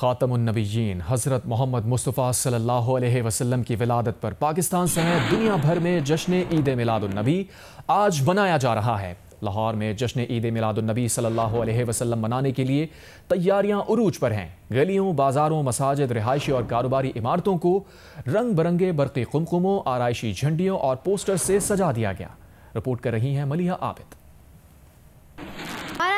खातमुन नबीयीन हज़रत मोहम्मद मुस्तफ़ा सल्लल्लाहु अलैहि वसल्लम की विलादत पर पाकिस्तान समेत दुनिया भर में जश्न ईद मिलादुन नबी आज मनाया जा रहा है। लाहौर में जश्न ईद मिलादुन नबी सल्लल्लाहु अलैहि वसल्लम मनाने के लिए तैयारियां उरूज पर हैं। गलियों, बाजारों, मसाजिद, रिहायशी और कारोबारी इमारतों को रंग बिरंगे बरक़ी कुमकुमों, आराइशी झंडियों और पोस्टर से सजा दिया गया। रिपोर्ट कर रही हैं मलिहा आबिद।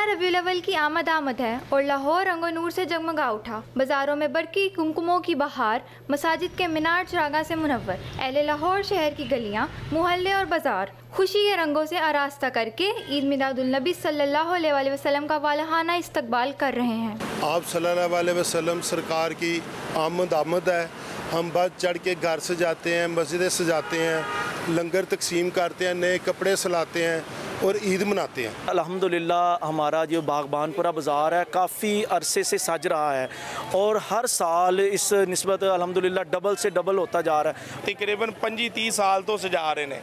रबीउल अव्वल की आमद है और लाहौर रंगो नूर से जगमगा उठा। बाजारों में बरकी कुमकुमों की बहार, मसाजिद के मीनार चिरागा से मुनव्वर। अहले लाहौर शहर की गलियां, मोहल्ले और बाजार खुशी के रंगों से आरास्ता करके ईद मिलादुल नबी सल्लल्लाहु अलैहि वसल्लम का वालहाना इस्तकबाल कर रहे हैं। आप सल्लल्लाहु अलैहि वसल्लम सरकार की आमद है। हम बस चढ़ के घर सजाते हैं, मस्जिदें सजाते हैं, लंगर तकसीम करते हैं, नए कपड़े सिलाते हैं और ईद मनाते हैं। अल्हम्दुलिल्लाह हमारा जो बागबानपुरा बाज़ार है काफ़ी अरसे से सज रहा है और हर साल इस निस्बत अल्हम्दुलिल्लाह डबल से डबल होता जा रहा है। तकरीबन 25-30 साल तो सजा रहे हैं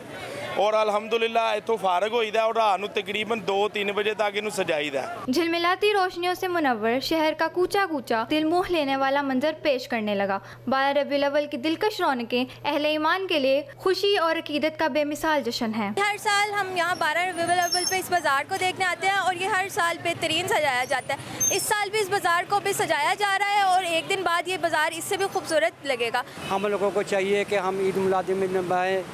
और अल्हम्दुलिल्लाह इतों फारग होईदा और रात को तकरीबन 2-3 बजे तक इन्हू सजाईदा। झिलमिलाती रोशनियों से मुनव्वर शहर का कूचा कूचा दिल मोह लेने वाला मंजर पेश करने लगा। 12 रबीउल अव्वल की दिलकश रौनकें अहले ईमान के लिए खुशी और अकीदत का बेमिसाल जश्न है। हर साल हम यहाँ 12 रबीउल अव्वल पे इस बाजार को देखने आते हैं और ये हर साल बेहतरीन सजाया जाता है। इस साल भी इस बाजार को भी सजाया जा रहा है और एक दिन बाद ये बाजार इससे भी खूबसूरत लगेगा। हम लोगों को चाहिए कि हम ईद मिलाद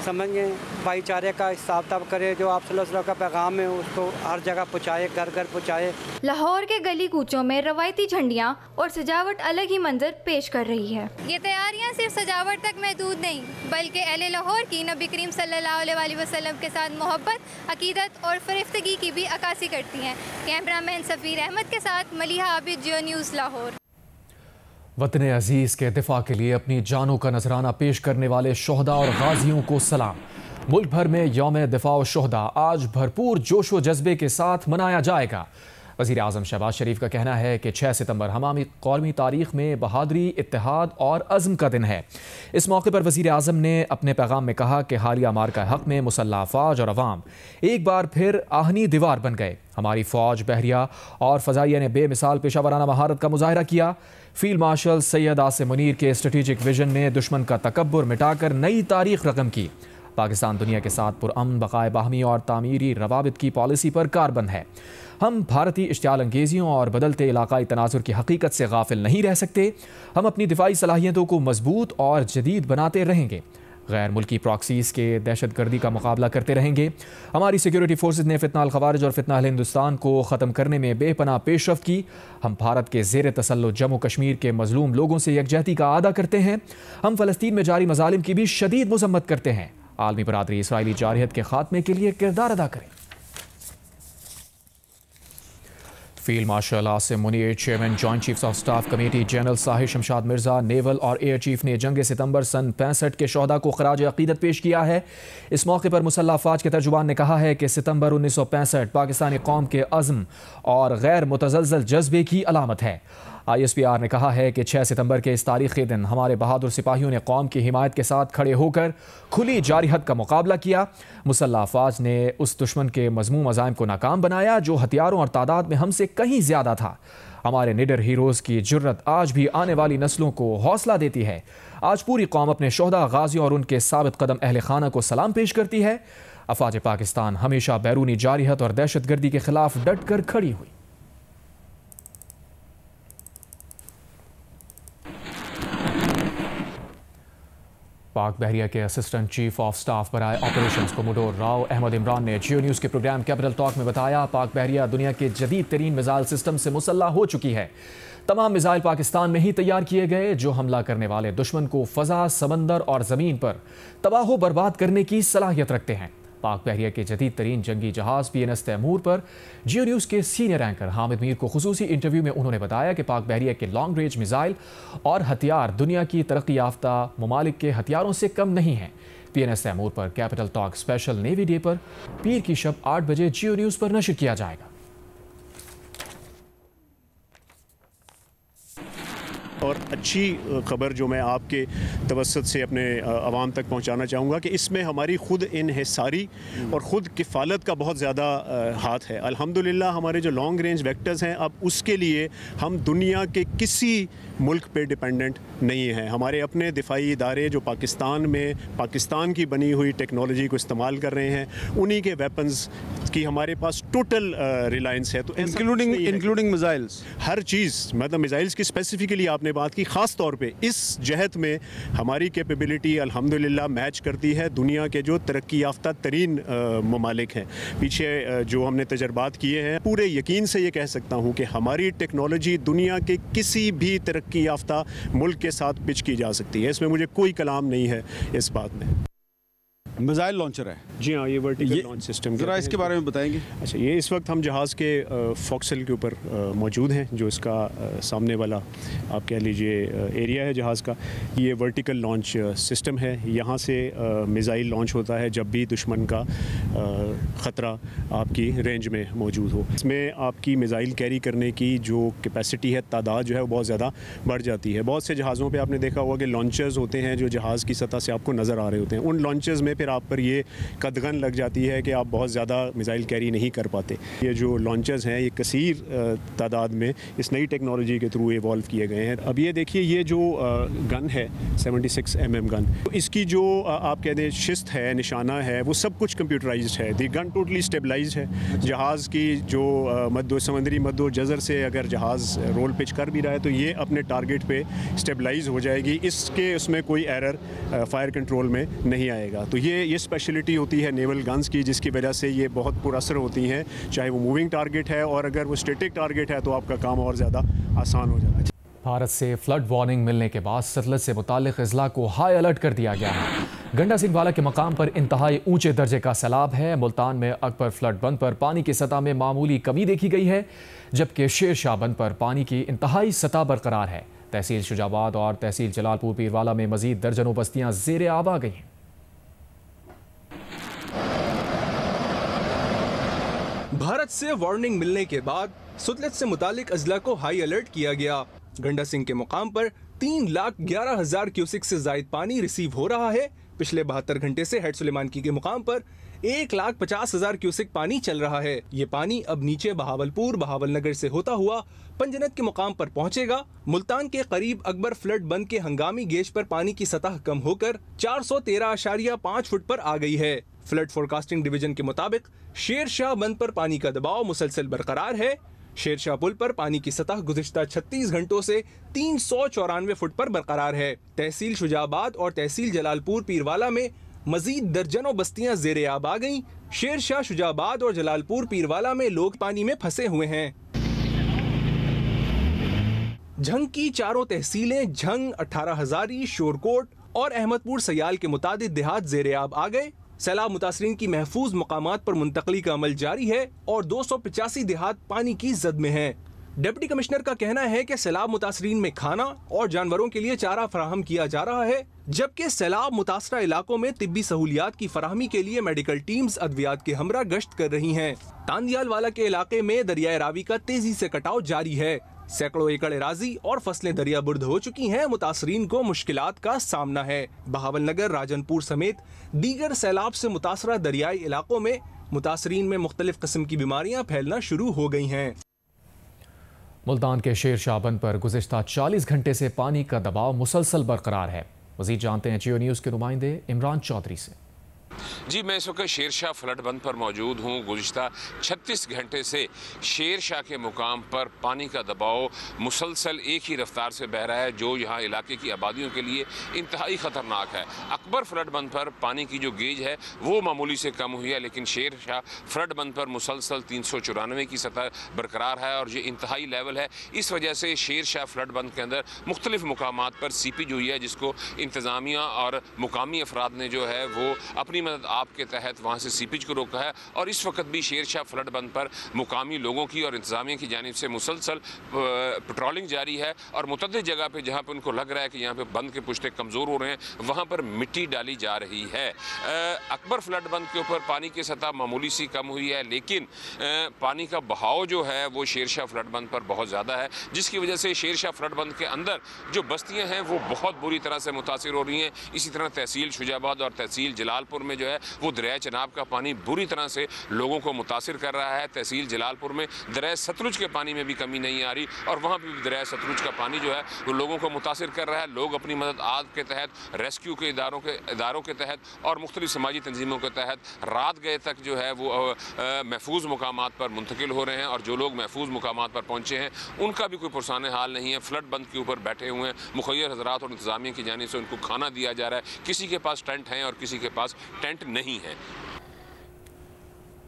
समझें, भाईचारे का हिसाब ताब करे, जो आप सल्लल्लाहु अलैहि वसल्लम का पैगाम है उसको हर जगह पहुँचाए, घर घर पहुँचाए। लाहौर के गली कूचों में रवायती झंडियाँ और सजावट अलग ही मंजर पेश कर रही है। ये तैयारियाँ सिर्फ सजावट तक महदूद नहीं बल्कि अहले लाहौर की नबी करीम सल्लल्लाहु अलैहि वसल्लम के साथ मोहब्बत, अकीदत और फरिफ्तगी की भी अक्कासी करती हैं। कैमरामैन सफ़ीर अहमद के साथ मलिहा आबिद, जियो न्यूज़, लाहौर। वतन अजीज़ के दिफा के लिए अपनी जानों का नजराना पेश करने वाले शोहदा और गाजियों को सलाम। मुल्क भर में यौम दिफा व शोहदा आज भरपूर जोश व जज्बे के साथ मनाया जाएगा। वज़ीर आज़म शहबाज शरीफ का कहना है कि 6 सितंबर हमारी कौमी तारीख़ में बहादुरी, इत्तेहाद और अज़्म का दिन है। इस मौके पर वज़ीर आज़म ने अपने पैगाम में कहा कि हालिया मार्का हक़ में मुसल्लह अफ़वाज और अवाम एक बार फिर आहनी दीवार बन गए। हमारी फ़ौज, बहरिया और फ़ज़ाइया ने बेमिसाल पेशावराना महारत का मुज़ाहिरा किया। फील्ड मार्शल सैयद आसिम मुनीर के स्ट्रेटेजिक विजन ने दुश्मन का तकब्बुर मिटाकर नई तारीख़ रकम की। पाकिस्तान दुनिया के साथ पुरअमन, बक़ाए बाहमी और तामीरी रवाबित की पॉलिसी पर कारबंद है। हम भारतीय इश्तियाल अंगेजियों और बदलते इलाकाई तनाजुर की हकीकत से गाफिल नहीं रह सकते। हम अपनी दिफाई सलाहियतों को मजबूत और जदीद बनाते रहेंगे। गैर मुल्की प्रॉक्सीज़ के दहशतगर्दी का मुकाबला करते रहेंगे। हमारी सिक्योरिटी फोर्सेज ने फितना अल खवारिज और फितना अल हिंदुस्तान को ख़त्म करने में बेपनाह पेशरफ्त की। हम भारत के ज़ेर तसल्लुत जम्मू कश्मीर के मजलूम लोगों से यकजहती का आदा करते हैं। हम फ़लस्तीन में जारी मज़ालिम की भी शदीद मज़म्मत करते हैं। आलमी बरादरी इसराइली जारहियत के खात्मे के लिए किरदार अदा करें। Field marshal Asim Munir, chairman joint chiefs of staff committee general Sahir Shamshad Mirza, naval और एयर चीफ ने जंग सितंबर सन 65 के शोहदा को खराज अकीदत पेश किया है। इस मौके पर मुसल्लह अफ़वाज के तर्जुमान ने कहा है कि सितंबर 1965 पाकिस्तानी कौम के अज़्म और गैर मुतज़लज़ल जज्बे की अलामत है। ISPR ने कहा है कि 6 सितंबर के इस तारीख़ी दिन हमारे बहादुर सिपाहियों ने कौम की हिमायत के साथ खड़े होकर खुली जारहियत का मुकाबला किया। मुसल्लह अफ़वाज ने उस दुश्मन के मज़मूम अज़ाइम को नाकाम बनाया जो हथियारों और तादाद में हमसे कहीं ज़्यादा था। हमारे निडर हीरोज़ की जुर्रत आज भी आने वाली नस्लों को हौसला देती है। आज पूरी कौम अपने शोहदा, गाजियों और उनके साबित कदम अहले खाना को सलाम पेश करती है। अफ़वाज पाकिस्तान हमेशा बैरूनी जारहियत और दहशतगर्दी के खिलाफ डट कर खड़ी हुई। पाक बहरिया के असिस्टेंट चीफ ऑफ स्टाफ बराए ऑपरेशंस कोमोडोर राव अहमद इमरान ने जियो न्यूज़ के प्रोग्राम कैपिटल टॉक में बताया, पाक बहरिया दुनिया के जदीद तरीन मिसाइल सिस्टम से मुसल्लह हो चुकी है। तमाम मिसाइल पाकिस्तान में ही तैयार किए गए जो हमला करने वाले दुश्मन को फ़ज़ा, समंदर और ज़मीन पर तबाह बर्बाद करने की सलाहियत रखते हैं। पाक बहरिया के जदीद तरीन जंगी जहाज़ PNS तैमूर पर जियो न्यूज़ के सीनियर एंकर हामिद मीर को खुसूसी इंटरव्यू में उन्होंने बताया कि पाक बहरिया के लॉन्ग रेंज मिसाइल और हथियार दुनिया की तरक्की याफ्ता ममालिक के हथियारों से कम नहीं हैं। PNS तैमूर पर capital talk special navy day पर पीर की शब 8 बजे जियो न्यूज़ पर नशर किया जाएगा। और अच्छी ख़बर जो मैं आपके तवस्सुत से अपने आवाम तक पहुँचाना चाहूँगा कि इसमें हमारी ख़ुद इन्हिसारी और ख़ुद किफ़ालत का बहुत ज़्यादा हाथ है। अल्हम्दुलिल्लाह हमारे जो लॉन्ग रेंज वेक्टर्स हैं, अब उसके लिए हम दुनिया के किसी मुल्क पे डिपेंडेंट नहीं हैं। हमारे अपने दिफाई इदारे जो पाकिस्तान में पाकिस्तान की बनी हुई टेक्नोलॉजी को इस्तेमाल कर रहे हैं, उन्हीं के वेपन्स की हमारे पास टोटल रिलायंस है। तो इंक्लूडिंग मिसाइल्स, हर चीज़, मतलब मिसाइल्स की स्पेसिफिकली आपने बात की, ख़ास तौर पे इस जहत में हमारी कैपेबिलिटी अल्हम्दुलिल्लाह मैच करती है दुनिया के जो तरक्की याफ्ता तरीन ममालिक हैं। पीछे जो हमने तजर्बात किए हैं, पूरे यकीन से ये कह सकता हूँ कि हमारी टेक्नोलॉजी दुनिया के किसी भी तरक्की याफ्ता मुल्क के साथ पिच की जा सकती है। इसमें मुझे कोई कलाम नहीं है इस बात में। मिसाइल लॉन्चर है जी हाँ, ये वर्टिकल लॉन्च सिस्टम, ज़रा इसके बारे में बताएंगे। अच्छा, ये इस वक्त हम जहाज़ के फोक्सल के ऊपर मौजूद हैं, जो इसका सामने वाला आप कह लीजिए एरिया है जहाज़ का। ये वर्टिकल लॉन्च सिस्टम है। यहाँ से मिसाइल लॉन्च होता है जब भी दुश्मन का ख़तरा आपकी रेंज में मौजूद हो। इसमें आपकी मिसाइल कैरी करने की जो कैपेसिटी है, तादाद जो है वो बहुत ज़्यादा बढ़ जाती है। बहुत से जहाज़ों पर आपने देखा होगा कि लॉन्चर्स होते हैं जो जहाज़ की सतह से आपको नज़र आ रहे होते हैं। उन लॉन्चर्स में फिर आप पर ये कदगन लग जाती है कि आप बहुत ज़्यादा मिसाइल कैरी नहीं कर पाते। ये जो लॉन्चर्स हैं, ये कसीर तादाद में इस नई टेक्नोलॉजी के थ्रू इवॉल्व किए गए हैं। अब ये देखिए, ये जो गन है 76 mm गन, तो इसकी जो आप कह दें शिस्त है, निशाना है, वो सब कुछ कंप्यूटराइज्ड है। दी गन टोटली स्टेबलाइज्ड है। जहाज़ की जो समुद्री मद्दो जज़र से अगर जहाज़ रोल पिच कर भी रहा है तो ये अपने टारगेट पे स्टेबलाइज हो जाएगी। इसके उसमें कोई एरर फायर कंट्रोल में नहीं आएगा। तो ये स्पेशलिटी होती है नेवल गन्स की, जिसकी वजह से ये बहुत पुरअसर होती हैं, चाहे वो मूविंग टारगेट है और अगर वो स्टैटिक टारगेट है तो आपका काम और ज़्यादा आसान हो जाता है। भारत से फ्लड वार्निंग मिलने के बाद सतलज से मुताल्लिक़ अज़ला को हाई अलर्ट कर दिया गया है। गंडा सिंह वाला के मकाम पर इंतहाई ऊंचे दर्जे का सैलाब है। मुल्तान में अकबर फ्लड बंद पर पानी की सतह में मामूली कमी देखी गई है, जबकि शेर शाह बंद पर पानी की इंतहाई सतह बरकरार है। तहसील शुजाबाद और तहसील जलालपुर पीरवाला में मजीद दर्जनों बस्तियां ज़ेरे आब आ गई हैं। भारत से वार्निंग मिलने के बाद सतलज से मुतालिक अजला को हाई अलर्ट किया गया। गंडा सिंह के मुकाम पर 3,11,000 क्यूसिक से जायद पानी रिसीव हो रहा है। पिछले 72 घंटे से हेड सुलेमानकी के मुकाम पर 1,50,000 क्यूसिक पानी चल रहा है। ये पानी अब नीचे बहावलपुर बहावलनगर से होता हुआ पंजनत के मुकाम पर पहुंचेगा। मुल्तान के करीब अकबर फ्लड बंद के हंगामी गेज पर पानी की सतह कम होकर 413.5 फुट पर आ गई है। फ्लड फोरकास्टिंग डिवीजन के मुताबिक शेर शाह बंद पर पानी का दबाव मुसलसल बरकरार है। शेर शाह पुल पर पानी की सतह गुज़िश्ता 36 घंटों से 394 फुट पर बरकरार है। तहसील शुजाबाद और तहसील जलालपुर पीरवाला में मजीद दर्जनों बस्तियां ज़ेरे आब आ गईं। शेर शाह, शुजाबाद और जलालपुर पीरवाला में लोग पानी में फंसे हुए हैं। झंग की चारों तहसीलें झंग, 18 हजारी, शोरकोट और अहमदपुर सयाल के मुतादिद देहात ज़ेरे आब आ गए। सैलाब मुतासरीन की महफूज मकामात पर मुंतकली का अमल जारी है और 285 देहात पानी की जद में हैं। डिप्टी कमिश्नर का कहना है कि सैलाब मुतासरीन में खाना और जानवरों के लिए चारा फराहम किया जा रहा है, जबकि सैलाब मुतासरा इलाकों में तिब्बी सहूलियात की फराहमी के लिए मेडिकल टीम्स अद्वियात के हमरा गश्त कर रही हैं। तांदियाल वाला के इलाके में दरियाए रावी का तेजी से कटाव जारी है। सैकड़ों एकड़ एराजी और फसलें दरिया बुर्द हो चुकी हैं। मुतासरीन को मुश्किलात का सामना है। बहावलनगर, राजनपुर समेत दीगर सैलाब से मुतासरा दरियाई इलाकों में मुतासरीन में मुख्तलिफ किस्म की बीमारियां फैलना शुरू हो गई हैं। मुल्तान के शेर शाह बंद पर गुज़िश्ता 40 घंटे से पानी का दबाव मुसलसल बरकरार है। मज़ीद जानते हैं जियो न्यूज़ के नुमाइंदे इमरान चौधरी से। जी, मैं इस वक्त शेर शाह फ्लड बंद पर मौजूद हूँ। गुज़िश्ता 36 घंटे से शेर शाह के मुकाम पर पानी का दबाव मुसलसल एक ही रफ्तार से बह रहा है, जो यहाँ इलाके की आबादियों के लिए इंतहाई ख़तरनाक है। अकबर फ्लड बंद पर पानी की जो गेज है वो मामूली से कम हुई है, लेकिन शेर शाह फ्लड बंद पर मुसलसल 394 की सतह बरकरार है और ये इंतहाई लेवल है। इस वजह से शेर शाह फ्लड बंद के अंदर मुख्तलिफ मकामात पर सीपी जो है, जिसको इंतज़ामिया और मुकामी अफराद ने जो है वो अपनी मदद मदद आपके तहत वहाँ से सीपेज को रोका है। और इस वक्त भी शेरशाह फ्लड बंद पर मुकामी लोगों की और इंतजामिया की जानिब से मुसलसल पेट्रोलिंग जारी है और मुतअद्दिद जगह पे जहाँ पे उनको लग रहा है कि यहाँ पे बंद के पुश्ते कमज़ोर हो रहे हैं, वहाँ पर मिट्टी डाली जा रही है। अकबर फ्लड बंद के ऊपर पानी की सतह मामूली सी कम हुई है, लेकिन पानी का बहाव जो है वो शेरशाह फ्लड बंद पर बहुत ज़्यादा है, जिसकी वजह से शेरशाह फ्लड बंद के अंदर जो बस्तियाँ हैं वो बहुत बुरी तरह से मुतासिर हो रही हैं। इसी तरह तहसील शुजाबाद और तहसील जलालपुर में जो है वो दरिया चनाब का पानी बुरी तरह से लोगों को मुतासिर कर रहा है। तहसील जलालपुर में दरिया सतलुज के पानी में भी कमी नहीं आ रही और वहाँ पर भी दरिया सतलुज का पानी जो है वो लोगों को मुतासिर कर रहा है। लोग अपनी मदद आग के तहत, रेस्क्यू के इदारों के तहत और मुख्तलिफ समाजी तंजीमों के तहत रात गए तक जो है वो महफूज मुकामात पर मुंतकिल हो रहे हैं। और जो लोग महफूज मुकामात पर पहुँचे हैं उनका भी कोई पुरसाने हाल नहीं है। फ्लड बंद के ऊपर बैठे हुए हैं, मुखय्यर हजरात और इंतजामिया की जानिब से उनको खाना दिया जा रहा है। किसी के पास टेंट हैं और किसी के पास टेंट नहीं है।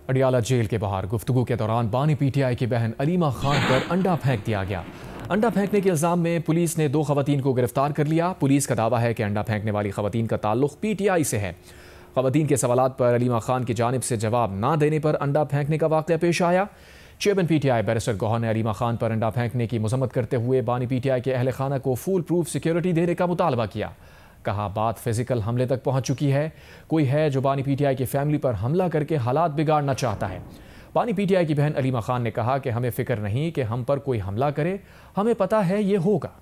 अडियाला जेल के बाहर गुफ्तगू के दौरान बानी पीटीआई की बहन अलीमा खान पर अंडा फेंक दिया गया। अंडा फेंकने के इल्ज़ाम में पुलिस ने 2 खवातीन को गिरफ्तार कर लिया। पुलिस का दावा है कि अंडा फेंकने वाली खवातीन का ताल्लुक पीटीआई से है। खवातीन के सवालात पर अलीमा खान की जानिब से जवाब ना देने पर अंडा फेंकने का वाक़या पेश आया। चेयरमैन पीटीआई बैरिस्टर गौहर ने अलीमा खान पर अंडा फेंकने की मजम्मत करते हुए बानी पीटीआई के अहल खाना को फुल प्रूफ सिक्योरिटी देने का मुतालबा किया। कहा बात फिजिकल हमले तक पहुंच चुकी है। कोई है जो बानी पीटीआई की फैमिली पर हमला करके हालात बिगाड़ना चाहता है। बानी पीटीआई की बहन अलीमा खान ने कहा कि हमें फिक्र नहीं कि हम पर कोई हमला करे, हमें पता है ये होगा।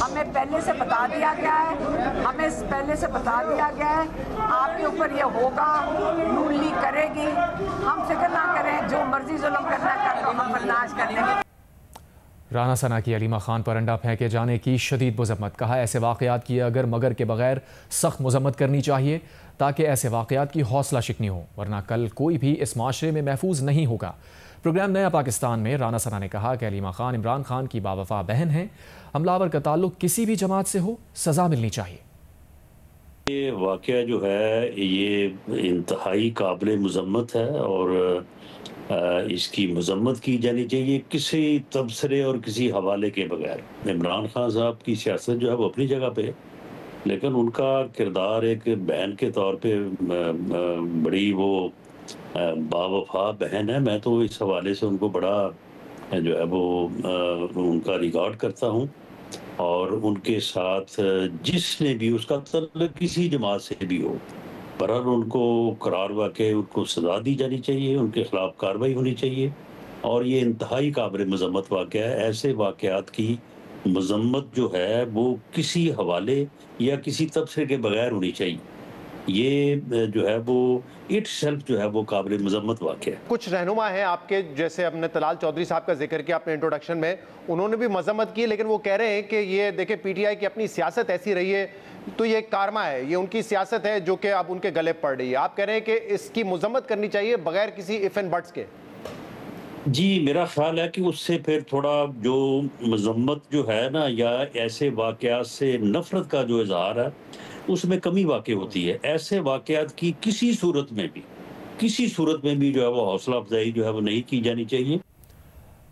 हमें पहले से बता दिया गया है, आपके ऊपर ये होगा, नून लीग करेगी, हम फिक्र ना करें, जो मर्जी जुल्म करना कर लो, हम बर्दाश्त कर लेंगे। राना सना की अलीमा खान पर अंडा फेंके जाने की शदीद मजम्मत। कहा ऐसे वाक़यात की अगर मगर के बगैर सख्त मजम्मत करनी चाहिए ताकि ऐसे वाक़यात की हौसला शिकनी हो, वरना कल कोई भी इस माशरे में महफूज नहीं होगा। प्रोग्राम नया पाकिस्तान में राना सना ने कहा कि अलीमा खान इमरान खान की बावफा बहन है। हमलावर का ताल्लुक किसी भी जमात से हो, सज़ा मिलनी चाहिए। ये वाक़या जो है ये इंतहाई काबिल मजम्मत है और इसकी मजम्मत की जानी चाहिए किसी तबसरे और किसी हवाले के बगैर। इमरान खान साहब की सियासत जो है वो अपनी जगह पे, लेकिन उनका किरदार एक बहन के तौर पे बड़ी वो बावफा बहन है। मैं तो इस हवाले से उनको बड़ा जो है वो उनका रिकॉर्ड करता हूँ और उनके साथ जिसने भी उसका तल्लुक किसी जमात से भी हो, बहरहाल उनको करार वाक़े उनको सज़ा दी जानी चाहिए, उनके खिलाफ कार्रवाई होनी चाहिए। और ये इंतहाई काबिल मजम्मत वाक़या है। ऐसे वाक़यात की मजम्मत जो है वो किसी हवाले या किसी तबसरे के बगैर होनी चाहिए। ये जो है वो इट सेल्फ जो है वो काबिल मजम्मत वाक़या है। कुछ रहनुमा हैं आपके, जैसे हमने तलाल चौधरी साहब का जिक्र किया अपने इंट्रोडक्शन में, उन्होंने भी मजम्मत की, लेकिन वो कह रहे हैं कि ये देखे पीटीआई की अपनी सियासत ऐसी रही है तो ये कारमा है, ये उनकी सियासत है जो कि अब उनके गले पड़ रही है। आप कह रहे हैं कि इसकी मजम्मत करनी चाहिए बगैर किसी इफ एंड बट्स के। जी, मेरा ख्याल है कि उससे फिर थोड़ा जो मजम्मत जो है ना, या ऐसे वाक़यात से नफरत का जो इजहार है उसमें कमी वाक़ई होती है। ऐसे वाक़यात की किसी सूरत में भी जो है वो हौसला अफजाई जो है वो नहीं की जानी चाहिए।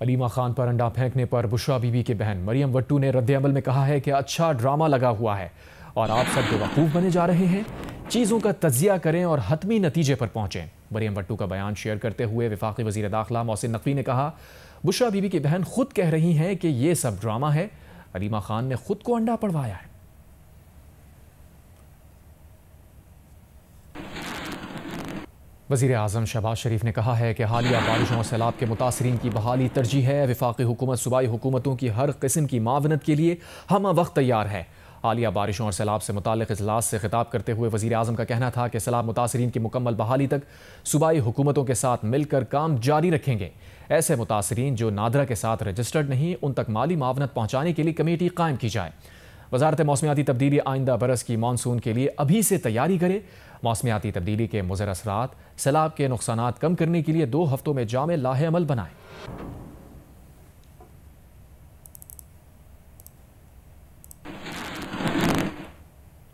अलीमा खान पर अंडा फेंकने पर बुशरा बीबी के बहन मरियम वट्टू ने रद्द-ए-अमल में कहा है कि अच्छा ड्रामा लगा हुआ है और आप सब बेवकूफ़ बने जा रहे हैं। चीज़ों का तज्जिया करें और हतमी नतीजे पर पहुँचें। मरियम वट्टू का बयान शेयर करते हुए वफाकी वज़ीर दाखिला मोहसिन नकवी ने कहा, बुशरा बीबी की बहन खुद कह रही हैं कि ये सब ड्रामा है, अलीमा खान ने खुद को अंडा पड़वाया है। वज़ीर आज़म शहबाज शरीफ ने कहा है कि हालिया बारिशों और सैलाब के मुतासरीन की बहाली तरजीह है। वफाकी हुकूमत सूबाई हुकूमतों की हर किस्म की मावनत के लिए हम वक्त तैयार है। हालिया बारिशों और सैलाब से मुताल्लिक़ इजलास से खिताब करते हुए वज़ीर आज़म का कहना था कि सैलाब मुतासरीन की मुकम्मल बहाली तक सूबाई हुकूमतों के साथ मिलकर काम जारी रखेंगे। ऐसे मुतासरीन जो नादरा के साथ रजिस्टर्ड नहीं, उन तक माली मावनत पहुँचाने के लिए कमेटी कायम की जाए। वज़ारत मौसमियाती तब्दीली आइंदा बरस की मानसून के लिए अभी से तैयारी करे। मौसमियाती तब्दीली के मुज़र असरात सैलाब के नुकसानात कम करने के लिए 2 हफ्तों में जामे लाहे अमल बनाएं।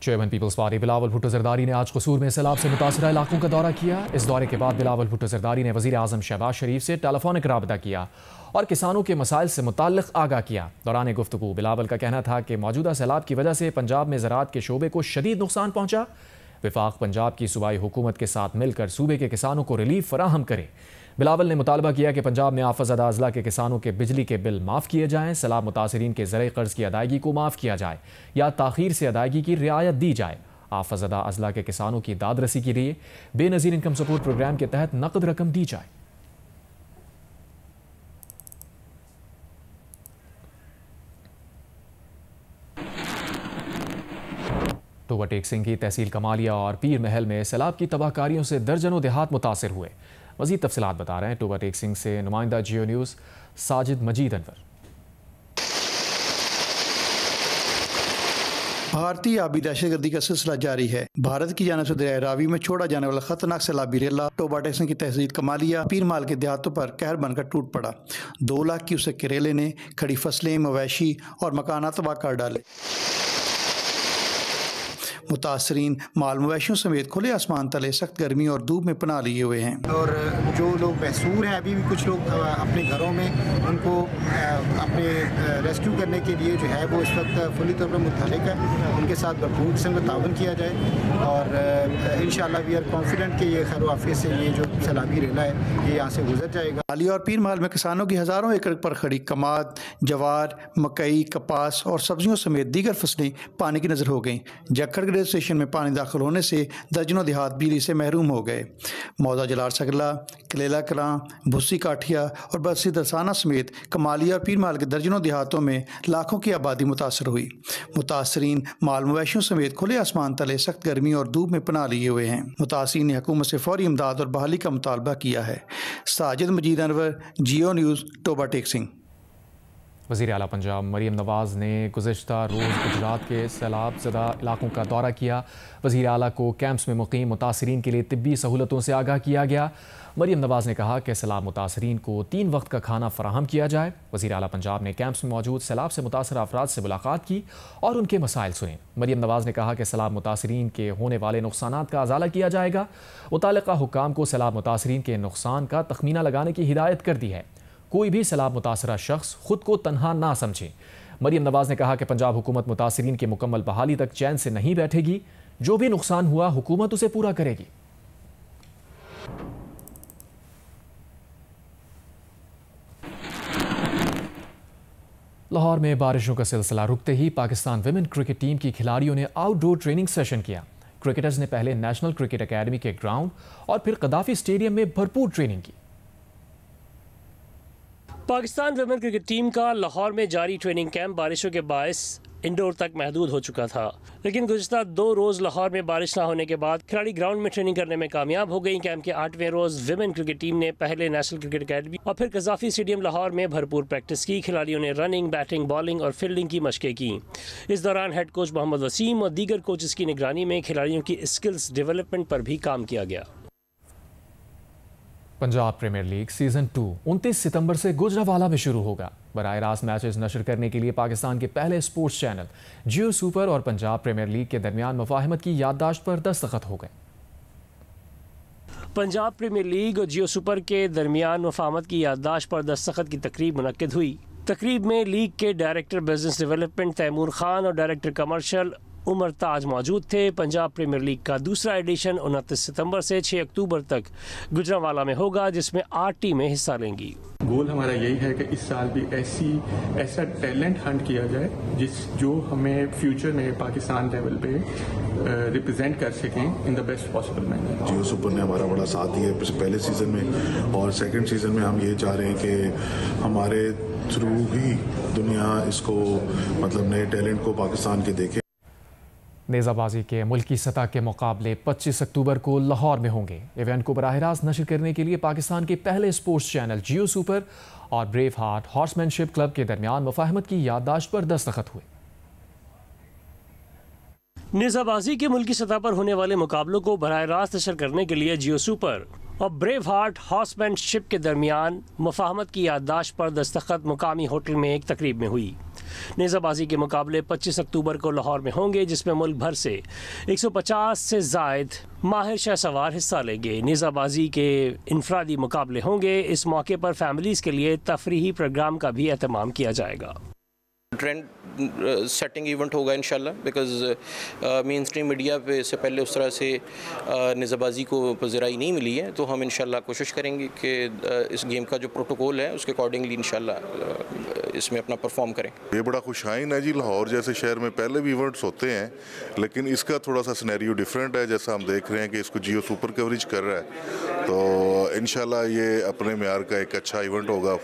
Chairman Peoples Party Bilawal Bhutto Zardari ने आज कसूर में सैलाब से मुतासरा इलाकों का दौरा किया। इस दौरे के बाद बिलावल भुट्टो जरदारी ने वज़ीर आज़म शहबाज शरीफ से टेलीफोनिक राबता किया और किसानों के मसाइल से मुताल्लिक़ आगाह किया। दौरान गुफ्तगू बिलावल का कहना था कि मौजूदा सैलाब की वजह से पंजाब में ज़राअत के शोबे को शदीद नुकसान पहुँचा। वफाक पंजाब की सूबाई हुकूमत के साथ मिलकर सूबे के किसानों को रिलीफ फराहम करे। बिलावल ने मुतालबा किया कि पंजाब में आफतज़दा अजला के किसानों के बिजली के बिल माफ़ किए जाएँ, सैलाब मुतासरीन के ज़रई कर्ज की अदायगी को माफ़ किया जाए या ताख़ीर से अदायगी की रियायत दी जाए। आफतज़दा अजला के किसानों की दाद रसी के लिए बेनज़ीर इनकम सपोर्ट प्रोग्राम के तहत नकद रकम दी जाए। टोबा टेक सिंह की तहसील कमालिया और पीर महल में सैलाब की तबाहकारियों से दर्जनों देहात मुतासिर हुए। मज़ीद तफसीलात बता रहे हैं टोबा टेक सिंह से नुमाइंदा जियो न्यूज़ साजिद मजीद अनवर। भारतीय आबी दहशतगर्दी का सिलसिला जारी है। भारत की जानिब से दरिया रावी में छोड़ा जाने वाला खतरनाक सैलाबी रेला टोबा टेक सिंह की तहसील कमालिया पीर महल के देहातों पर कहर बनकर टूट पड़ा। 2 लाख क्यूसेक के रेले ने खड़ी फसलें, मवेशी और मकानात तबाह कर डाले। मुतासरीन माल मवेशियों समेत खुले आसमान तले सख्त गर्मी और धूप में पनाह लिए हुए हैं। और जो लोग महसूर हैं, अभी भी कुछ लोग अपने घरों में उनको अपने रेस्क्यू करने के लिए जो है वो इस वक्त फुली तौर पर मुतहरिक है। उनके साथ भरपूर किस्म का ताउन किया जाए और इंशाअल्लाह वी आर कॉन्फिडेंट कि ये खैर वाफियत से ये जो सैलाबी रेला है ये यहाँ से गुजर जाएगा। आलिया और पीर महल में किसानों की हज़ारों एकड़ पर खड़ी कमाद, जवार, मकई, कपास और सब्जियों समेत दीगर फसलें पानी की नज़र हो गईं। जखड़ स्टेशन में पानी दाखिल होने से दर्जनों देहात बिजली से महरूम हो गए। मौजा जलार सगला, कलेला कलां, भुस्सी काठिया और बस्सी दरसाना समेत कमालिया और पीर महल के दर्जनों देहातों में लाखों की आबादी मुतासर हुई। मुतासरीन माल मवेशियों समेत खुले आसमान तले सख्त गर्मी और धूप में पनाह लिए हुए हैं। मुतासरीन ने हुकूमत से फौरी इमदाद और बहाली का मुतालबा किया है। साजिद मजीद अनवर, जियो न्यूज़, टोबा टेक सिंह। वज़ीर आला पंजाब मरीम नवाज़ ने गुज़िश्ता रोज़ गुजरात के सैलाब ज़दा इलाकों का दौरा किया। वज़ीर आला को कैंप्स में मुक़ीम मुतासरीन के लिए तिब्बी सहूलतों से आगाह किया गया। मरीम नवाज़ ने कहा कि सैलाब मुतासरीन को 3 वक्त का खाना फराहम किया जाए। वज़ीर आला पंजाब ने कैंप्स में मौजूद सैलाब से मुतासर अफराद से मुलाकात की और उनके मसाइल सुने। मरीम नवाज़ ने कहा कि सैलाब मुतासरीन के होने वाले नुकसानात का अजाला किया जाएगा। मुताल्लिक़ा हुक्काम को सैलाब मुतासरीन के नुकसान का तखमीना लगाने की हिदायत कर दी है। कोई भी सैलाब मुतासरा शख्स खुद को तन्हा ना समझे। मरीम नवाज़ ने कहा कि पंजाब हुकूमत मुतासरीन की मुकम्मल बहाली तक चैन से नहीं बैठेगी। जो भी नुकसान हुआ हुकूमत उसे पूरा करेगी। लाहौर में बारिशों का सिलसिला रुकते ही पाकिस्तान विमेन क्रिकेट टीम की खिलाड़ियों ने आउटडोर ट्रेनिंग सेशन किया। क्रिकेटर्स ने पहले नेशनल क्रिकेट अकेडमी के ग्राउंड और फिर कदाफी स्टेडियम में भरपूर ट्रेनिंग की। पाकिस्तान विमेन क्रिकेट टीम का लाहौर में जारी ट्रेनिंग कैंप बारिशों के बायस इंडोर तक महदूद हो चुका था, लेकिन गुज़िश्ता 2 रोज़ लाहौर में बारिश ना होने के बाद खिलाड़ी ग्राउंड में ट्रेनिंग करने में कामयाब हो गई। कैंप के 8वें रोज़ विमेन क्रिकेट टीम ने पहले नेशनल क्रिकेट अकेडमी और फिर कज़ाफ़ी स्टेडियम लाहौर में भरपूर प्रैक्टिस की। खिलाड़ियों ने रनिंग, बैटिंग, बॉलिंग और फील्डिंग की मशक़ें की। इस दौरान हेड कोच मोहम्मद वसीम और दीगर कोचेस की निगरानी में खिलाड़ियों की स्किल्स डेवलपमेंट पर भी काम किया गया। पंजाब प्रीमियर लीग सीजन 2 29 सितंबर से गुजरावाला में शुरू होगा। बराह रास्त मैचेस नशर करने के लिए पाकिस्तान के पहले स्पोर्ट्स चैनल जियो सुपर और पंजाब प्रीमियर लीग के दरमियान मुफाहमत की याददाश्त पर दस्तखत हो गए। पंजाब प्रीमियर लीग और जियो सुपर के दरमियान मुफाहमत की याददाश्त पर दस्तखत की तकरीब मुनक्किद हुई। तकरीब में लीग के director business development Taimur Khan और डायरेक्टर कमर्शियल उमर ताज मौजूद थे। पंजाब प्रीमियर लीग का दूसरा एडिशन 29 सितंबर से 6 अक्टूबर तक गुजरांवाला में होगा, जिसमें 8 टीमें हिस्सा लेंगी। गोल हमारा यही है कि इस साल भी ऐसा टैलेंट हंट किया जाए जो हमें फ्यूचर में पाकिस्तान लेवल पे रिप्रेजेंट कर सकें in the best possible manner. Jio super ने हमारा बड़ा साथ दिया पहले सीजन में और सेकंड सीजन में हम ये चाह रहे हैं कि हमारे थ्रू ही दुनिया इसको मतलब नए टैलेंट को पाकिस्तान के देखे। नेज़ाबाजी के मुल्की सतह के मुकाबले 25 अक्टूबर को लाहौर में होंगे। इवेंट को बराह रास्त नशर करने के लिए पाकिस्तान के पहले स्पोर्ट्स चैनल जियो सुपर और ब्रेव हार्ट हॉर्समैनशिप क्लब के दरमियान मुफाहमत की याददाश्त पर दस्तखत हुए। नेज़ाबाजी के मुल्की सतह पर होने वाले मुकाबलों को बराह रास्त नशर करने के लिए जियो सुपर और ब्रेव हार्ट हॉर्समैनशिप के दरमियान मुफाहमत की याददाश्त पर दस्तखत मुकामी होटल में एक तकरीब में हुई। नेज़ाबाजी के मुकाबले 25 अक्टूबर को लाहौर में होंगे, जिसमें मुल्क भर से 150 से ज़ायद माहिर शहसवार हिस्सा लेंगे। नेज़ाबाजी के इनफरादी मुकाबले होंगे। इस मौके पर फैमिलीज़ के लिए तफरीही प्रोग्राम का भी एहतमाम किया जाएगा। ट्रेंड सेटिंग इवेंट होगा इंशाल्लाह, बिकॉज मेन स्ट्रीम मीडिया पे इससे पहले उस तरह से निज़ाबाजी को पज़राई नहीं मिली है, तो हम इंशाल्लाह कोशिश करेंगे कि इस गेम का जो प्रोटोकॉल है उसके अकॉर्डिंगली इंशाल्लाह इसमें अपना परफॉर्म करें। ये बड़ा खुशाइन है जी, लाहौर जैसे शहर में पहले भी इवेंट्स होते हैं, लेकिन इसका थोड़ा सा सिनेरियो डिफरेंट है। जैसा हम देख रहे हैं कि इसको जियो सुपर कवरेज कर रहा है, तो इंशाल्लाह ये अपने मेयार का एक अच्छा इवेंट होगा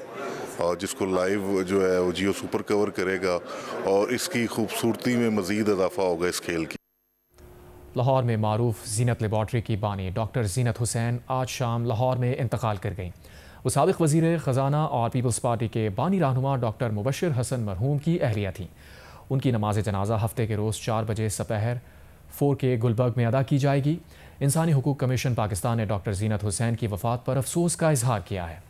और जिसको लाइव जो है वो जियो सुपर कवर करेगा और इसकी खूबसूरती में मज़ीद इजाफा होगा इस खेल की। लाहौर में मारूफ जीनत लेबॉर्ट्री की बानी डॉक्टर जीनत हुसैन आज शाम लाहौर में इंतकाल कर गईं। वो साबिक़ वज़ीर ख़जाना और पीपल्स पार्टी के बानी रहनुमा डॉक्टर मुबशिर हसन मरहूम की अहलिया थी। उनकी नमाज जनाजा हफ्ते के रोज़ 4 बजे सपहर 4 के गुलबर्ग में अदा की जाएगी। इंसानी हुकूक कमीशन पाकिस्तान ने डॉक्टर जीनत हुसैन की वफ़ात पर अफसोस का इजहार किया है।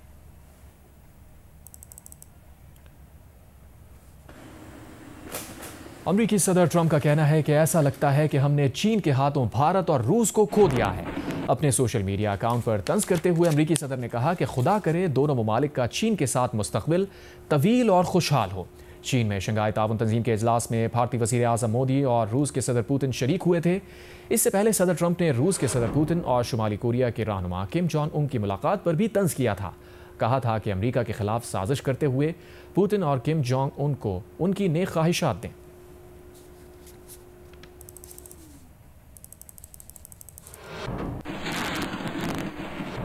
अमरीकी सदर ट्रंप का कहना है कि ऐसा लगता है कि हमने चीन के हाथों भारत और रूस को खो दिया है। अपने सोशल मीडिया अकाउंट पर तंज करते हुए अमरीकी सदर ने कहा कि खुदा करे दोनों ममालिक का चीन के साथ मुस्तकबिल तवील और खुशहाल हो। चीन में शंघाई ताउन तंजीम के इजलास में भारतीय वज़ीर आज़म मोदी और रूस के सदर पुतिन शरीक हुए थे। इससे पहले सदर ट्रंप ने रूस के सदर पुतिन और शुमाली कोरिया के रहनुमा किम जोंग उन की मुलाकात पर भी तंज किया था। कहा था कि अमरीका के खिलाफ साजिश करते हुए पुतिन और किम जोंग उन को उनकी नेक ख्वाहिशात दें।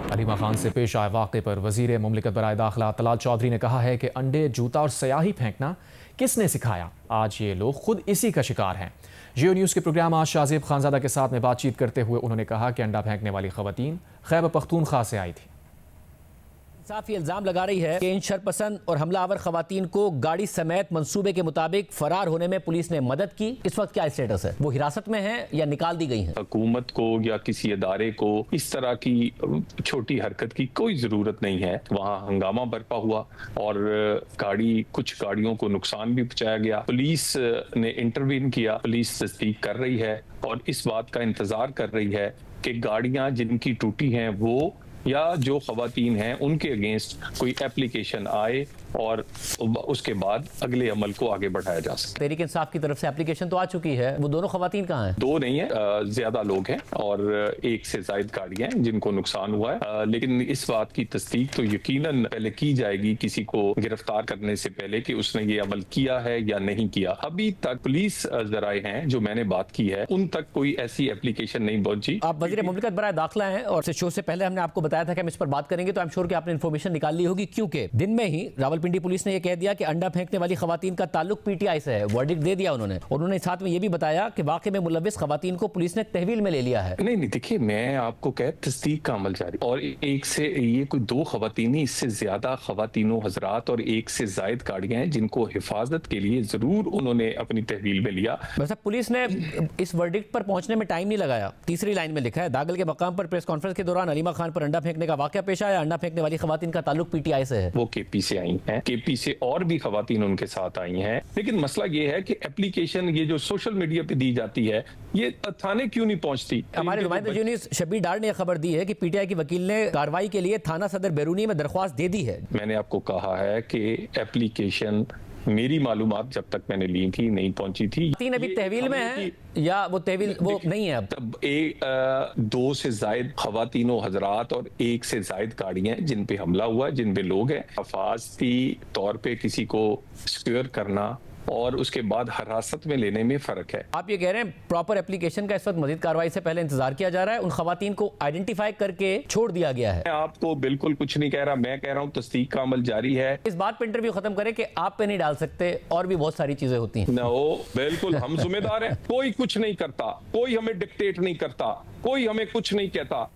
अलीमा खान से पेश आए वाक़े पर वज़ीर मुमलिकत बराए दाखिला तलाल चौधरी ने कहा है कि अंडे, जूता और स्याही फेंकना किसने सिखाया? आज ये लोग खुद इसी का शिकार हैं। जियो न्यूज़ के प्रोग्राम आज शाहजेब खानज़ादा के साथ में बातचीत करते हुए उन्होंने कहा कि अंडा फेंकने वाली ख़वातीन खैबर पख्तूनख्वा से आई थी। साफ इल्ज़ाम लगा रही है कि इन शरपसंद और हमलावर खवातीन को गाड़ी समेत मंसूबे के मुताबिक फरार होने में पुलिस ने मदद की। इस वक्त क्या स्टेटस है? वो हिरासत में है या निकाल दी गई हैं? हुकूमत को या किसी अदारे को इस तरह की छोटी हरकत की कोई जरूरत नहीं है। वहाँ हंगामा बरपा हुआ और कुछ गाड़ियों को नुकसान भी पहुंचाया गया। पुलिस ने इंटरवीन किया, पुलिस तस्दीक कर रही है और इस बात का इंतजार कर रही है कि गाड़ियां जिनकी टूटी हैं वो या जो खवातीन हैं उनके अगेंस्ट कोई एप्लीकेशन आए और उसके बाद अगले अमल को आगे बढ़ाया जा सके। तहरीक इंसाफ की तरफ से एप्लीकेशन तो आ चुकी है, वो दोनों खवातीन कहाँ हैं? 2 नहीं है, ज्यादा लोग हैं और 1 से ज्यादा गाड़ियां हैं जिनको नुकसान हुआ है। लेकिन इस बात की तस्दीक तो यकीनन पहले की जाएगी किसी को गिरफ्तार करने से पहले कि उसने ये अमल किया है या नहीं किया। अभी तक पुलिस जराए हैं जो मैंने बात की है उन तक कोई ऐसी एप्लीकेशन नहीं पहुंची। आप वज़ीर मुमलिकत बराए दाखिला हैं और शो से पहले हमने आपको बताया था कि हम इस पर बात करेंगे, तो आई एम श्योर कि आपने इन्फॉर्मेशन निकाल ली होगी, क्योंकि दिन में ही रावलपिंडी पुलिस ने यह कह दिया कि अंडा फेंकने वाली खवातीन का ताल्लुक पीटीआई से है। वर्डिक्ट दे दिया उन्होंने साथ में यह भी बताया कि वाकई में मुलविस खवातीन को पुलिस ने तहवील में ले लिया है। नहीं, देखिए मैं आपको कह तस्दीक का अमल जारी और एक से ये कोई 2 खवातीन नहीं, इससे ज्यादा खवातीनों हजरात और 1 से ज्यादा गाड़ियां हैं जिनको हिफाजत के लिए जरूर उन्होंने अपनी तहवील में लिया। वैसे पुलिस ने इस वर्डिक्ट पर पहुंचने में टाइम नहीं लगाया। तीसरी लाइन में लिखा है, दागल के मकाम पर प्रेस कॉन्फ्रेंस के दौरान अलीमा खान पर अंडा फेंकने का वाकया पेश आया। अंडा फेंकने वाली खवातीन का ताल्लुक पीटीआई से है। वो केपी से आई हैं, केपी से और भी खवातीन उनके साथ आई हैं। लेकिन मसला ये है कि एप्लीकेशन ये जो सोशल मीडिया पे दी जाती है ये थाने क्यों नहीं पहुंचती? हमारे नुमाइंदे जियो न्यूज़ शब्बीर डार ने खबर दी है कि पीटीआई के वकील ने कार्रवाई के लिए थाना सदर बैरूनी में दरख्वास्त दे दी है। मैंने आपको कहा है कि एप्लीकेशन मेरी मालूमात जब तक मैंने ली थी नहीं पहुंची थी। 3 अभी तहवील में है या वो तहवील वो नहीं है? अब 2 से ज्यादा खवातीनों हजरात और 1 से ज्यादा गाड़ियां हैं जिन पे हमला हुआ, जिन पे लोग हैं। हिफाजती तौर पे किसी को सिक्योर करना और उसके बाद हिरासत में लेने में फर्क है। आप ये कह रहे हैं प्रॉपर एप्लीकेशन का इस वक्त मजीद कार्रवाई से पहले इंतजार किया जा रहा है, उन खवातीन को आइडेंटिफाई करके छोड़ दिया गया है। मैं आपको बिल्कुल कुछ नहीं कह रहा, मैं कह रहा हूँ तस्दीक का अमल जारी है। इस बात पे इंटरव्यू खत्म करें कि आप पे नहीं डाल सकते और भी बहुत सारी चीजें होती हैं। नो, बिल्कुल हम जिम्मेदार हैं। कोई कुछ नहीं करता, कोई हमें डिक्टेट नहीं करता, कोई हमें कुछ नहीं कहता।